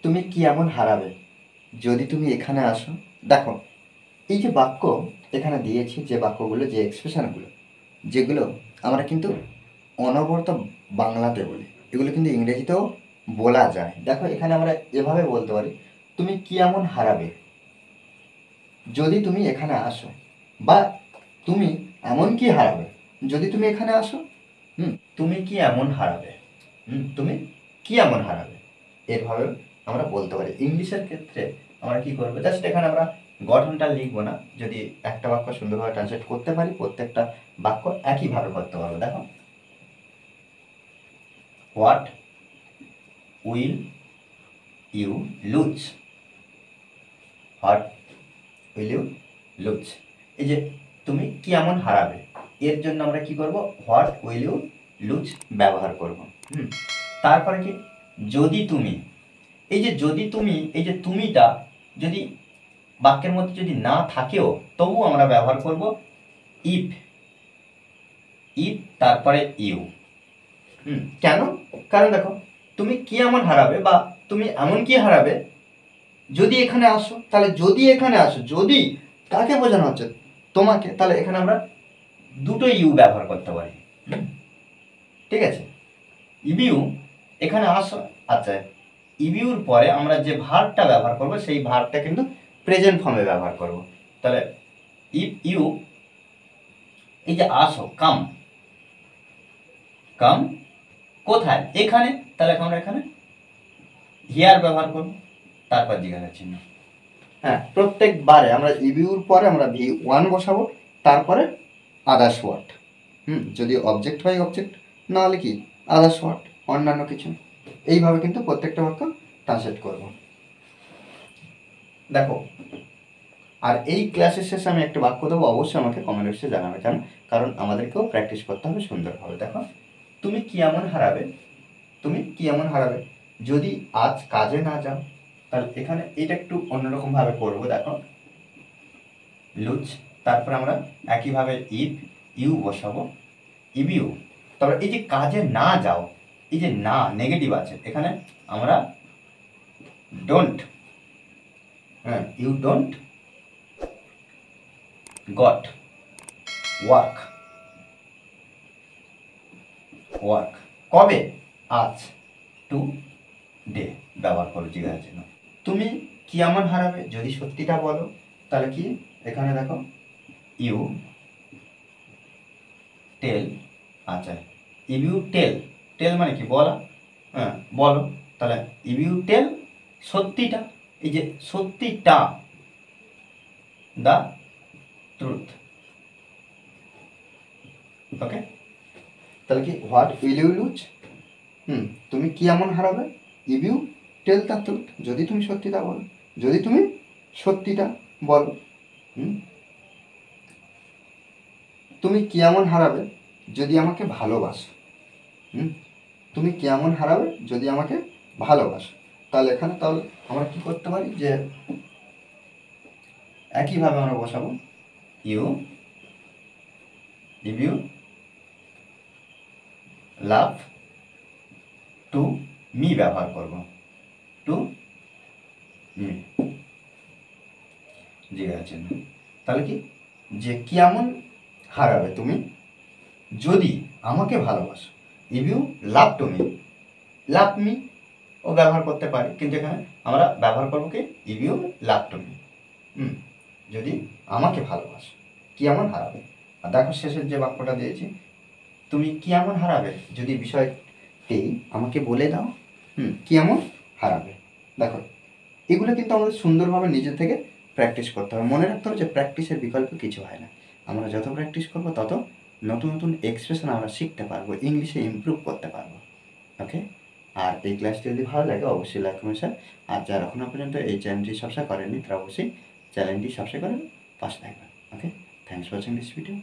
তুমি কি এমন হারাবে যদি তুমি এখানে আসো। দেখো, এই যে বাক্য এখানে দিয়েছি, যে বাক্যগুলো, যে এক্সপ্রেশনগুলো, যেগুলো আমরা কিন্তু অনবরত বাংলাতে বলি, এগুলো কিন্তু ইংরেজিতেও বলা যায়। দেখো, এখানে আমরা এভাবে বলতে পারি, তুমি কি এমন হারাবে যদি তুমি এখানে আসো, বা তুমি এমন কি হারাবে যদি তুমি এখানে আসো। তুমি কি এমন হারাবে, তুমি কি এমন হারাবে, এভাবে আমরা বলতে পারি। ইংলিশের ক্ষেত্রে আমরা কি করবো, জাস্ট এখানে আমরা গঠনটা লিখবো না, যদি একটা বাক্য সুন্দরভাবে ট্রান্সলেট করতে পারি, প্রত্যেকটা বাক্য একইভাবে করতে পারবো। দেখো, what will you lose, what will you lose, এই যে তুমি কি এমন হারাবে, এর জন্য আমরা কি করব, হোয়াট উইল ইউ লুজ ব্যবহার করব। তারপরে কি, যদি তুমি, এই যে যদি তুমি, এই যে তুমিটা যদি বাক্যের মধ্যে যদি না থাকেও তবু আমরা ব্যবহার করব ইফ, ইফ তারপরে ইউ। কেন? কারণ দেখো, তুমি কি এমন হারাবে বা তুমি এমন কি হারাবে যদি এখানে আসো, তাহলে যদি এখানে আসো, যদি কাকে বোঝানো হচ্ছে, তোমাকে, তাহলে এখানে আমরা দুটো ইউ ব্যবহার করতে পারি। ঠিক আছে, ইবিউ এখানে আসো, আচ্ছা, ইবিউর পরে আমরা যে ভার্বটা ব্যবহার করব সেই ভার্বটা কিন্তু প্রেজেন্ট ফর্মে ব্যবহার করব। তাহলে ইফ ইউ, এই যে আসো, কাম, কাম কোথায়, এখানে, তাহলে আমরা এখানে হিয়ার ব্যবহার করব, তারপর জিজ্ঞাসা চিহ্ন। হ্যাঁ, প্রত্যেকবারে আমরা ইবিউর পরে আমরা V1 বসাবো, তারপরে আদার্স ওয়ার্ড। যদি অবজেক্ট হয় অবজেক্ট, না হলে কি আদার্স ওয়ার্ড, অন্যান্য কিছু। এইভাবে কিন্তু প্রত্যেকটা বাক্য ট্রান্সলেট করব। দেখো, আর এই ক্লাসের শেষে আমি একটা বাক্য দেবো, অবশ্যই আমাকে কমেন্ট বক্সে জানাবে, কারণ আমাদেরকেও প্র্যাকটিস করতে হবে সুন্দরভাবে। দেখো, তুমি কি এমন হারাবে, তুমি কি এমন হারাবে যদি আজ কাজে না যাও। তাহলে এখানে এটা একটু অন্যরকমভাবে করবো। দেখো, লুজ, তারপর আমরা একইভাবে ইফ ইউ বসাবো, ইফ ইউ, তারপর এই যে কাজে না যাও, এই যে না নেগেটিভ আছে, এখানে আমরা don't, you don't got work, work কবে, আজ, টু ডে ব্যবহার করো জিজ্ঞাসার জন্য। তুমি কি এমন হারাবে যদি সত্যিটা বলো, তাহলে কি এখানে দেখো, ইউ টেল, আচ্ছা, ইফ ইউ টেল, টেল মানে কি বলা, বলো, তাহলে ইফ ইউ টেল সত্যিটা, এই যে সত্যিটা, দ্য ট্রুথ। ওকে, তাহলে কি হোয়াট উইল ইউ লুজ, তুমি কি এমন হারাবে, if you tell the truth, যদি তুমি সত্যিটা বলো, যদি তুমি সত্যিটা বলো। তুমি কি এমন হারাবে যদি আমাকে ভালোবাসো, তুমি কি এমন হারাবে যদি আমাকে ভালোবাসো। তাহলে এখানে তাহলে আমরা কি করতে পারি, যে একইভাবে আমরা বসাবো you, if you love to me ব্যবহার করব, টু মি জিজ্ঞাসা চিহ্ন। তাহলে কি, যে কেমন হারাবে তুমি যদি আমাকে ভালোবাসো, if you love to me, love me ও ব্যবহার করতে পারি, কিন্তু এখানে আমরা ব্যবহার করবো কি, if you love to me, যদি আমাকে ভালোবাসো, কি এমন হারাবে। আর দেখো, শেষের যে বাক্যটা দিয়েছি, তুমি কি এমন হারাবে যদি বিষয়টি আমাকে বলে দাও, কি এমন হারাবে। দেখো, এগুলো কিন্তু আমাদের সুন্দরভাবে নিজে থেকে প্র্যাকটিস করতে হবে। মনে রাখতে হবে যে প্র্যাকটিসের বিকল্প কিছু হয় না। আমরা যত প্র্যাকটিস করবো তত নতুন নতুন এক্সপ্রেশন আমরা শিখতে পারবো, ইংলিশে ইমপ্রুভ করতে পারবো। ওকে, আর এই ক্লাসটি যদি ভালো লাগে অবশ্যই লাইক কমেন্ট শেয়ার, আর যারা এখনও পর্যন্ত এই চ্যানেলটি সাবস্ক্রাইব করেননি তারা অবশ্যই চ্যানেলটি সাবস্ক্রাইব করে পাশে থাকবেন। Okay, thanks for watching this video.